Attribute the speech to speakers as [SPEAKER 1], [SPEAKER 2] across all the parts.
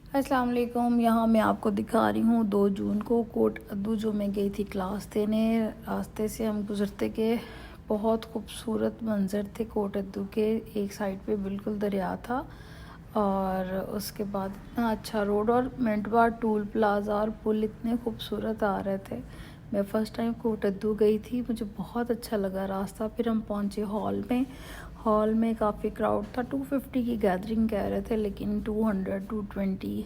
[SPEAKER 1] अस्सलाम वालेकुम। यहाँ मैं आपको दिखा रही हूँ 2 जून को कोट अद्दू जो मैं गई थी क्लास देने। रास्ते से हम गुज़रते के बहुत खूबसूरत मंज़र थे कोट अद्दू के। एक साइड पे बिल्कुल दरिया था और उसके बाद इतना अच्छा रोड और मिंटबार टूल प्लाज़ा और पुल इतने खूबसूरत आ रहे थे। मैं फ़र्स्ट टाइम कोट अद्दू गई थी, मुझे बहुत अच्छा लगा रास्ता। फिर हम पहुँचे हॉल में काफ़ी क्राउड था। 250 की गैदरिंग कह रहे थे लेकिन 220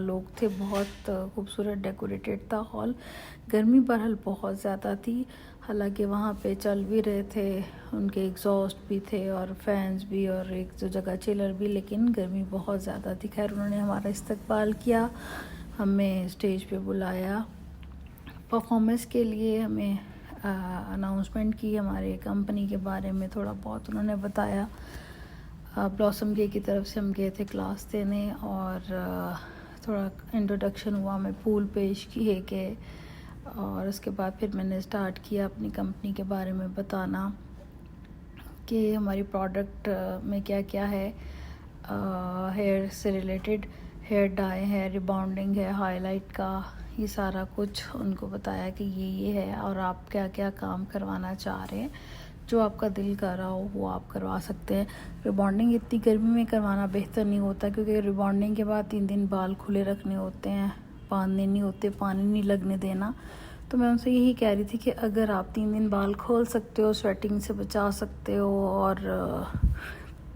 [SPEAKER 1] लोग थे। बहुत खूबसूरत डेकोरेटेड था हॉल। गर्मी बहरहाल बहुत ज़्यादा थी, हालांकि वहाँ पे चल भी रहे थे, उनके एग्जॉस्ट भी थे और फैंस भी और एक जो जगह चिलर भी, लेकिन गर्मी बहुत ज़्यादा थी। खैर उन्होंने हमारा इस्तकबाल किया, हमें स्टेज पे बुलाया परफॉर्मेंस के लिए, हमें अनाउंसमेंट की हमारे कंपनी के बारे में, थोड़ा बहुत उन्होंने बताया। ब्लॉसम डे की तरफ से हम गए थे क्लास देने और थोड़ा इंट्रोडक्शन हुआ, हमें पूल पेश किए गए और उसके बाद फिर मैंने स्टार्ट किया अपनी कंपनी के बारे में बताना कि हमारी प्रोडक्ट में क्या क्या है। हेयर से रिलेटेड हेयर डाई है, रिबॉन्डिंग है, हाईलाइट का, ये सारा कुछ उनको बताया कि ये है और आप क्या क्या काम करवाना चाह रहे हैं। जो आपका दिल कर रहा हो वो आप करवा सकते हैं। रिबॉन्डिंग इतनी गर्मी में करवाना बेहतर नहीं होता क्योंकि रिबॉन्डिंग के बाद 3 दिन बाल खुले रखने होते हैं, बांधने नहीं होते, पानी नहीं लगने देना। तो मैं उनसे यही कह रही थी कि अगर आप 3 दिन बाल खोल सकते हो, स्वेटिंग से बचा सकते हो और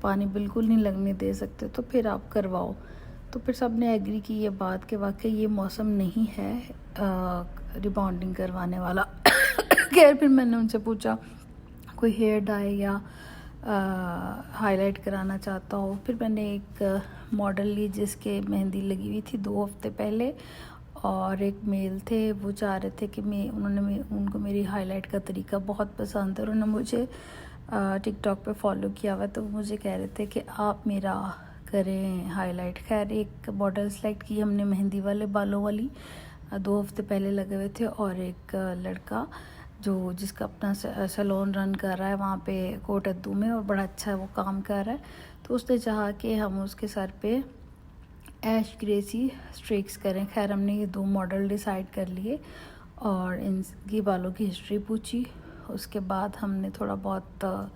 [SPEAKER 1] पानी बिल्कुल नहीं लगने दे सकते तो फिर आप करवाओ। तो फिर सब ने एग्री की ये बात कि वाकई ये मौसम नहीं है रिबॉन्डिंग करवाने वाला। खैर फिर मैंने उनसे पूछा कोई हेयर डाई या हाईलाइट कराना चाहता हो। फिर मैंने एक मॉडल ली जिसके मेहंदी लगी हुई थी 2 हफ्ते पहले और एक मेल थे, वो चाह रहे थे कि उनको मेरी हाईलाइट का तरीका बहुत पसंद है। उन्होंने मुझे टिकटॉक पे फॉलो किया हुआ, तो मुझे कह रहे थे कि आप मेरा करें हाईलाइट। खैर एक मॉडल सेलेक्ट की हमने मेहंदी वाले बालों वाली, 2 हफ्ते पहले लगे हुए थे, और एक लड़का जिसका अपना सैलून रन कर रहा है वहाँ पे कोट अद्दू में और बड़ा अच्छा वो काम कर रहा है। तो उसने चाहा कि हम उसके सर पे ऐश ग्रेसी स्ट्रिक्स करें। खैर हमने ये 2 मॉडल डिसाइड कर लिए और इनकी बालों की हिस्ट्री पूछी। उसके बाद हमने थोड़ा बहुत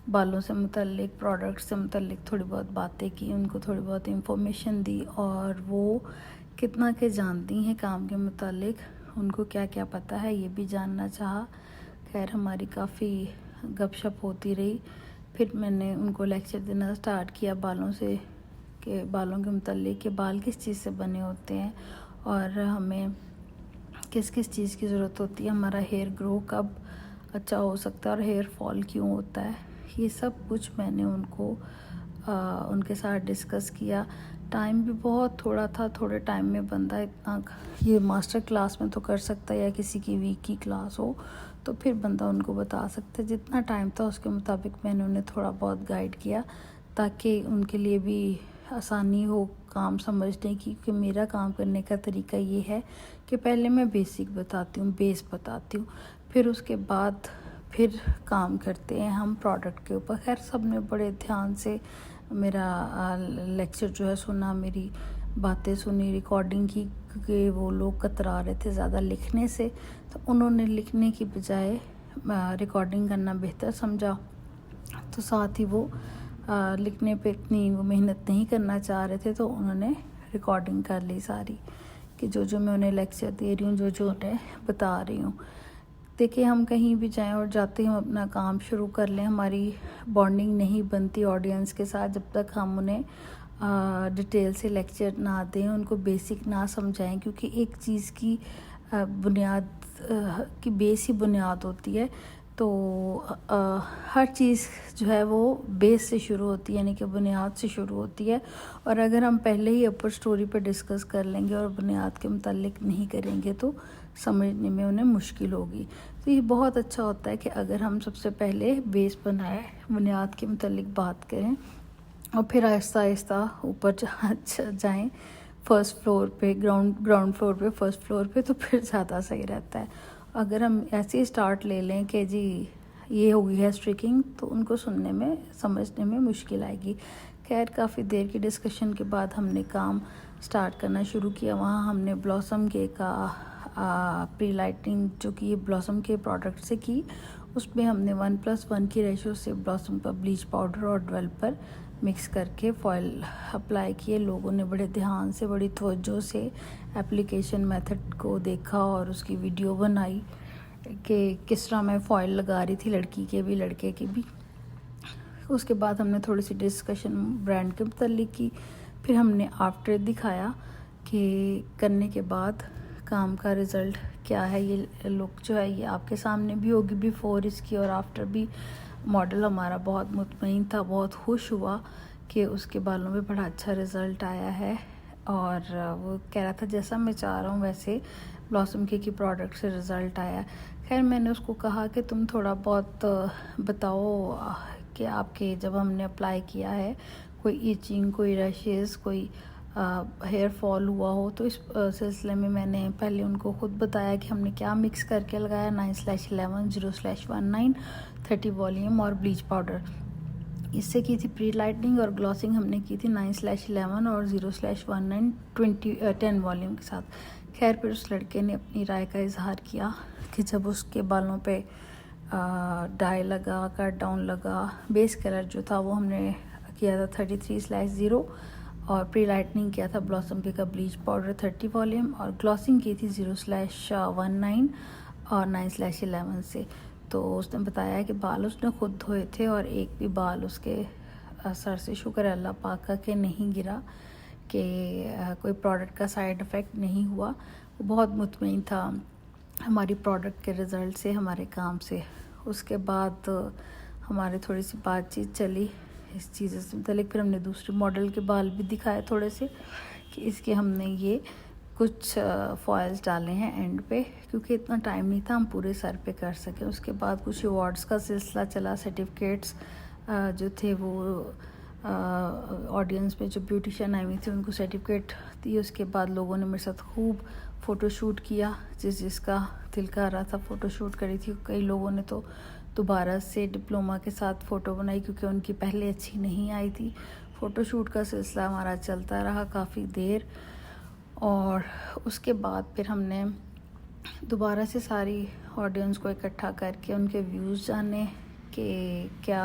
[SPEAKER 1] बालों से मुतल्लिक, प्रोडक्ट से मुतल्लिक थोड़ी बहुत बातें की, उनको थोड़ी बहुत इंफॉर्मेशन दी और वो कितना के जानती हैं काम के मुतालिक, उनको क्या क्या पता है ये भी जानना चाहा। खैर हमारी काफ़ी गपशप होती रही। फिर मैंने उनको लेक्चर देना स्टार्ट किया बालों के मुतालिक कि बाल किस चीज़ से बने होते हैं और हमें किस किस चीज़ की ज़रूरत होती है, हमारा हेयर ग्रो कब अच्छा हो सकता है और हेयर फॉल क्यों होता है। ये सब कुछ मैंने उनके साथ डिस्कस किया। टाइम भी बहुत थोड़ा था, थोड़े टाइम में बंदा इतना ये मास्टर क्लास में तो कर सकता है या किसी की वीक की क्लास हो तो फिर बंदा उनको बता सकता है। जितना टाइम था उसके मुताबिक मैंने उन्हें थोड़ा बहुत गाइड किया ताकि उनके लिए भी आसानी हो काम समझने की। कि मेरा काम करने का तरीका ये है कि पहले मैं बेसिक बताती हूँ, बेस बताती हूँ, फिर उसके बाद फिर काम करते हैं हम प्रोडक्ट के ऊपर। खैर सब ने बड़े ध्यान से मेरा लेक्चर जो है सुना, मेरी बातें सुनी, रिकॉर्डिंग की, क्योंकि वो लोग कतरा रहे थे ज़्यादा लिखने से, तो उन्होंने लिखने की बजाय रिकॉर्डिंग करना बेहतर समझा। तो साथ ही वो लिखने पे इतनी वो मेहनत नहीं करना चाह रहे थे, तो उन्होंने रिकॉर्डिंग कर ली सारी कि जो मैं उन्हें लेक्चर दे रही हूँ, जो उन्हें बता रही हूँ। देखिए हम कहीं भी जाएं और जाते ही हम अपना काम शुरू कर लें, हमारी बॉन्डिंग नहीं बनती ऑडियंस के साथ जब तक हम उन्हें डिटेल से लेक्चर ना दें, उनको बेसिक ना समझाएं। क्योंकि एक चीज़ की बुनियाद की बेस ही बुनियाद होती है। तो हर चीज़ जो है वो बेस से शुरू होती है, यानी कि बुनियाद से शुरू होती है। और अगर हम पहले ही अपर स्टोरी पर डिस्कस कर लेंगे और बुनियाद के मुतालिक नहीं करेंगे तो समझने में उन्हें मुश्किल होगी। तो ये बहुत अच्छा होता है कि अगर हम सबसे पहले बेस बनाए, बुनियाद के मुतालिक बात करें और फिर आहिस्ता आहिस्ता ऊपर जाएं फर्स्ट फ्लोर पे, ग्राउंड फ्लोर पे, फर्स्ट फ्लोर पे, तो फिर ज़्यादा सही रहता है। अगर हम ऐसे ही स्टार्ट ले लें कि जी ये हो गई है स्ट्रिकिंग, तो उनको सुनने में समझने में मुश्किल आएगी। खैर काफ़ी देर की डिस्कशन के बाद हमने काम स्टार्ट करना शुरू किया। वहाँ हमने ब्लॉसम के का प्री लाइटिंग जो कि ये ब्लॉसम के प्रोडक्ट से की, उसमें हमने 1+1 की रेशो से ब्लॉसम पर ब्लीच पाउडर और डेवलपर मिक्स करके फॉयल अप्लाई किए। लोगों ने बड़े ध्यान से, बड़ी तवज्जो से एप्लीकेशन मेथड को देखा और उसकी वीडियो बनाई कि किस तरह मैं फ़ॉइल लगा रही थी, लड़की के भी लड़के की भी। उसके बाद हमने थोड़ी सी डिस्कशन ब्रांड के मुतालिक की। फिर हमने आफ्टर दिखाया कि करने के बाद काम का रिज़ल्ट क्या है। ये लुक जो है ये आपके सामने भी होगी, बिफ़ोर इसकी और आफ्टर भी। मॉडल हमारा बहुत मुतमईन था, बहुत खुश हुआ कि उसके बालों में बड़ा अच्छा रिज़ल्ट आया है और वो कह रहा था जैसा मैं चाह रहा हूँ वैसे ब्लॉसम के प्रोडक्ट से रिज़ल्ट आया। खैर मैंने उसको कहा कि तुम थोड़ा बहुत बताओ कि आपके जब हमने अप्लाई किया है कोई ईचिंग, कोई रशेज़, कोई हेयर फॉल हुआ हो। तो इस सिलसिले में मैंने पहले उनको ख़ुद बताया कि हमने क्या मिक्स करके लगाया। 9/11 0/19 30 वॉल्यूम और ब्लीच पाउडर, इससे की थी प्री लाइटनिंग, और ग्लॉसिंग हमने की थी 9/11 और 0/19 10 वॉल्यूम के साथ। खैर फिर उस लड़के ने अपनी राय का इजहार किया कि जब उसके बालों पे डाई लगा, कट डाउन लगा, बेस कलर जो था वो हमने किया था 33/0 और प्री लाइटनिंग किया था ब्लॉसम के का ब्लीच पाउडर 30 वॉल्यूम और ग्लॉसिंग की थी 0/19 और 9/11 से। तो उसने बताया कि बाल उसने ख़ुद धोए थे और एक भी बाल उसके सर से शुक्र है अल्लाह पाक का कि नहीं गिरा, कि कोई प्रोडक्ट का साइड इफ़ेक्ट नहीं हुआ। वो बहुत मुतमईन था हमारी प्रोडक्ट के रिज़ल्ट से, हमारे काम से। उसके बाद हमारी थोड़ी सी बातचीत चली इस चीज़ से मुतल्लिक़। फिर हमने दूसरे मॉडल के बाल भी दिखाए थोड़े से कि इसके हमने ये कुछ फॉइल्स डाले हैं एंड पे, क्योंकि इतना टाइम नहीं था हम पूरे सर पे कर सकें। उसके बाद कुछ अवार्ड्स का सिलसिला चला, सर्टिफिकेट्स जो थे वो ऑडियंस में जो ब्यूटिशियन आई हुई थी उनको सर्टिफिकेट दिए। उसके बाद लोगों ने मेरे साथ खूब फ़ोटोशूट किया, जिसका दिल कर रहा था फ़ोटोशूट करी थी। कई लोगों ने तो दोबारा से डिप्लोमा के साथ फ़ोटो बनाई क्योंकि उनकी पहले अच्छी नहीं आई थी। फ़ोटोशूट का सिलसिला हमारा चलता रहा काफ़ी देर और उसके बाद फिर हमने दोबारा से सारी ऑडियंस को इकट्ठा करके उनके व्यूज़ जाने कि क्या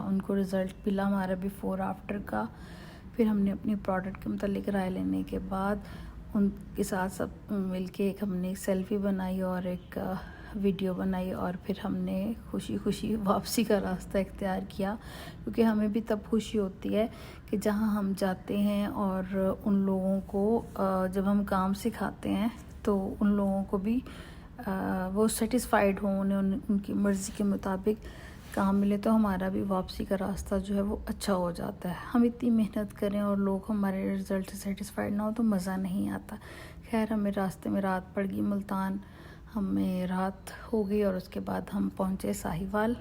[SPEAKER 1] उनको रिज़ल्ट मिला हमारा बिफ़ोर आफ्टर का। फिर हमने अपनी प्रोडक्ट के मुतालिक राय लेने के बाद उनके साथ सब मिलके एक हमने सेल्फ़ी बनाई और एक वीडियो बनाई और फिर हमने खुशी खुशी वापसी का रास्ता इख्तियार किया, क्योंकि हमें भी तब खुशी होती है कि जहां हम जाते हैं और उन लोगों को जब हम काम सिखाते हैं तो उन लोगों को भी वो सेटिस्फाइड हों, उन्हें उनकी मर्ज़ी के मुताबिक काम मिले, तो हमारा भी वापसी का रास्ता जो है वो अच्छा हो जाता है। हम इतनी मेहनत करें और लोग हमारे रिज़ल्ट से सेटिस्फाइड ना हो तो मज़ा नहीं आता। खैर हमें रास्ते में रात पड़ गई मुल्तान, हमें रात हो गई और उसके बाद हम पहुँचे साहिवाल।